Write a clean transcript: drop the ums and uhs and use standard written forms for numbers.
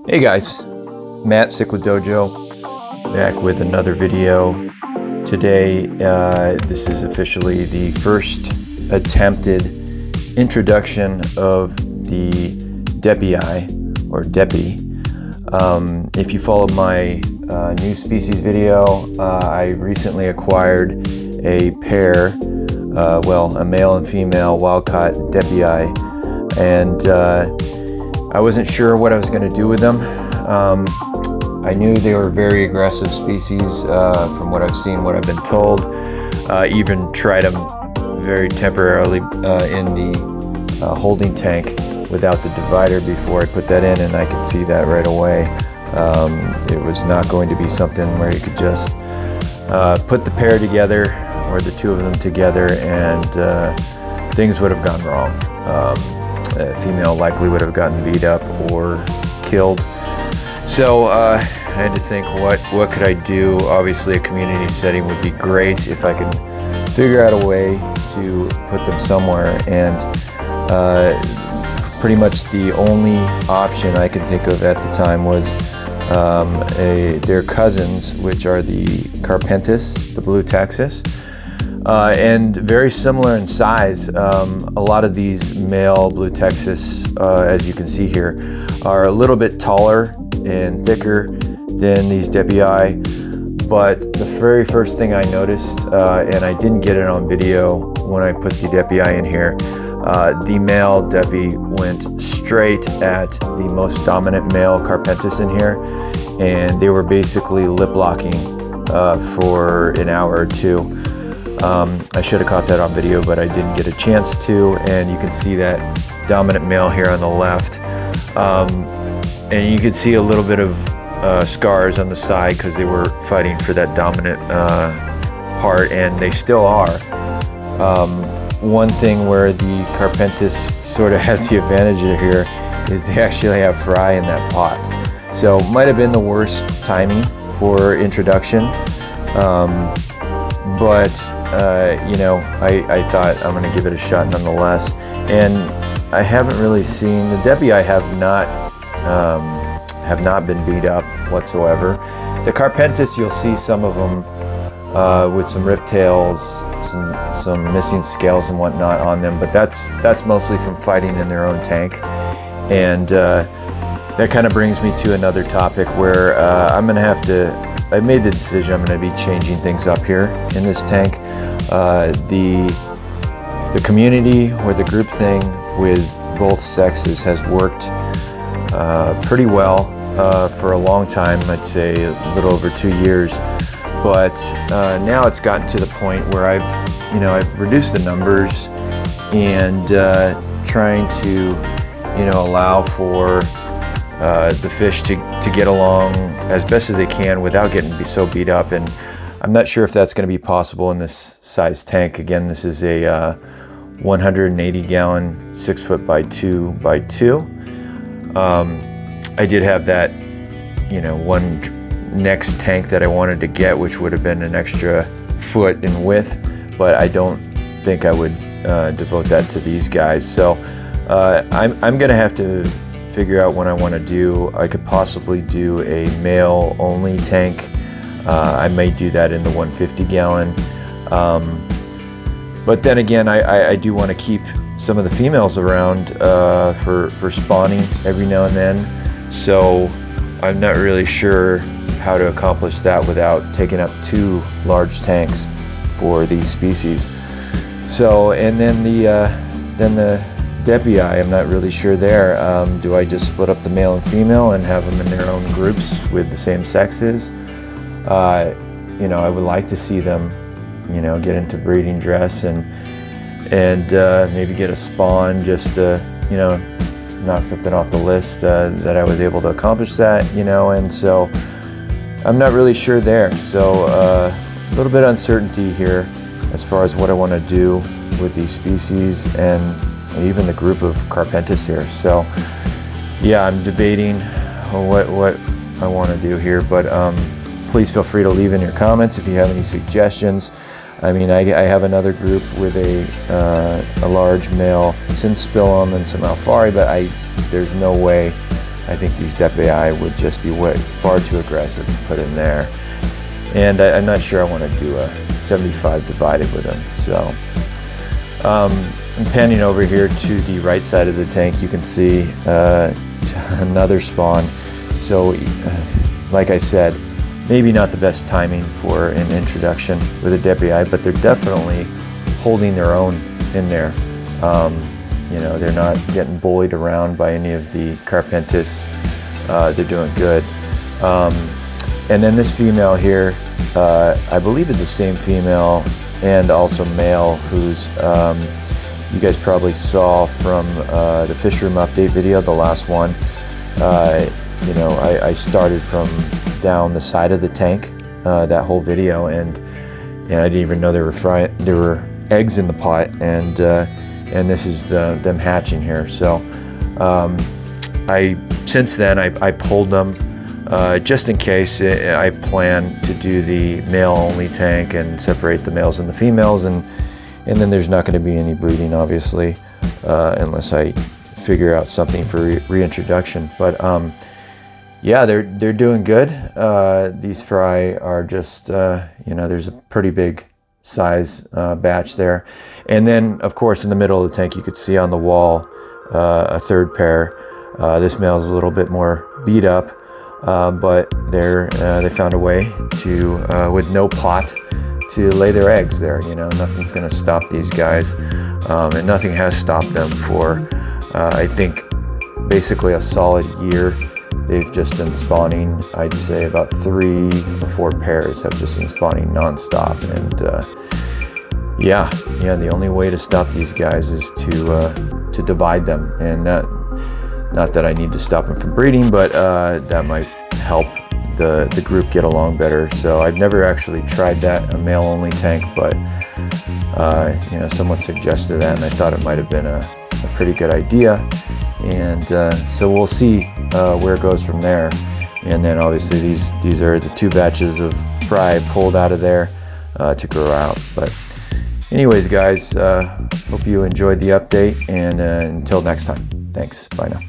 Hey guys, Matt Cichlid Dojo back with another video. Today, this is officially the first attempted introduction of the Deppi or Deppi. If you followed my new species video, I recently acquired a pair, a male and female wild-caught Deppi, and I wasn't sure what I was going to do with them. I knew they were very aggressive species from what I've seen, what I've been told. Even tried them very temporarily in the holding tank without the divider before I put that in, and I could see that right away. It was not going to be something where you could just put the pair together or the two of them together and things would have gone wrong. Female likely would have gotten beat up or killed. So I had to think, what could I do? Obviously a community setting would be great if I could figure out a way to put them somewhere, and pretty much the only option I could think of at the time was their cousins, which are the Carpintis, the blue Texas. And very similar in size. A lot of these male blue Texas, as you can see here, are a little bit taller and thicker than these Deppi. But the very first thing I noticed, and I didn't get it on video when I put the Deppi in here, the male Deppi went straight at the most dominant male Carpintis in here, and they were basically lip locking for an hour or two. I should have caught that on video, but I didn't get a chance to, and you can see that dominant male here on the left. And you can see a little bit of scars on the side because they were fighting for that dominant part, and they still are. One thing where the Carpintis sort of has the advantage here is they actually have fry in that pot. So might have been the worst timing for introduction. But I thought I'm going to give it a shot nonetheless. And I haven't really seen the Deppi. I have not been beat up whatsoever. The Carpintis, you'll see some of them with some rip tails, some missing scales and whatnot on them, but that's mostly from fighting in their own tank. And that kind of brings me to another topic where I'm going to have to. I made the decision I'm going to be changing things up here in this tank. The community or the group thing with both sexes has worked pretty well for a long time. I'd say a little over 2 years, but now it's gotten to the point where I've reduced the numbers and trying to allow for the fish to get along as best as they can without getting so beat up. And I'm not sure if that's going to be possible in this size tank. Again, this is a 180 gallon 6 foot by 2 by 2. I did have that one next tank that I wanted to get, which would have been an extra foot in width, but I don't think I would devote that to these guys. So I'm going to have to figure out what I want to do. I could possibly do a male only tank. I may do that in the 150 gallon. But then again, I do want to keep some of the females around for spawning every now and then. So I'm not really sure how to accomplish that without taking up 2 large tanks for these species. So, and then the Deppi, I'm not really sure there. Do I just split up the male and female and have them in their own groups with the same sexes? I would like to see them, get into breeding dress and maybe get a spawn just to, knock something off the list that I was able to accomplish that, and so I'm not really sure there. So a little bit of uncertainty here as far as what I want to do with these species and even the group of Carpintis here. So yeah, I'm debating what I want to do here, but please feel free to leave in your comments if you have any suggestions. I mean, I have another group with a large male Cinspillum and some Alfari, but there's no way I think these Deppi would just be far too aggressive to put in there. And I'm not sure I want to do a 75 divided with them. So I'm panning over here to the right side of the tank. You can see another spawn. So like I said, maybe not the best timing for an introduction with a Deppi, but they're definitely holding their own in there. You know, they're not getting bullied around by any of the Carpintis. They're doing good. And then this female here, I believe it's the same female and also male, who's you guys probably saw from the fish room update video, the last one. You know, I started from down the side of the tank that whole video, and I didn't even know there were eggs in the pot, and this is them hatching here. So since then I pulled them just in case. I plan to do the male only tank and separate the males and the females, and then there's not going to be any breeding, obviously, unless I figure out something for reintroduction. But yeah, they're doing good. These fry are just you know, there's a pretty big size batch there, and then of course in the middle of the tank you could see on the wall a third pair. This male is a little bit more beat up, but they found a way to with no pot to lay their eggs there. You know, nothing's going to stop these guys, and nothing has stopped them for I think basically a solid year. They've just been spawning. I'd say about 3 or 4 pairs have just been spawning non-stop, and yeah, the only way to stop these guys is to divide them, and not that I need to stop them from breeding, but that might help the group get along better. So I've never actually tried that, a male only tank, but you know, someone suggested that, and I thought it might have been a pretty good idea. And so we'll see where it goes from there. And then obviously these are the 2 batches of fry pulled out of there to grow out. But anyways, guys, hope you enjoyed the update, and until next time, thanks. Bye now.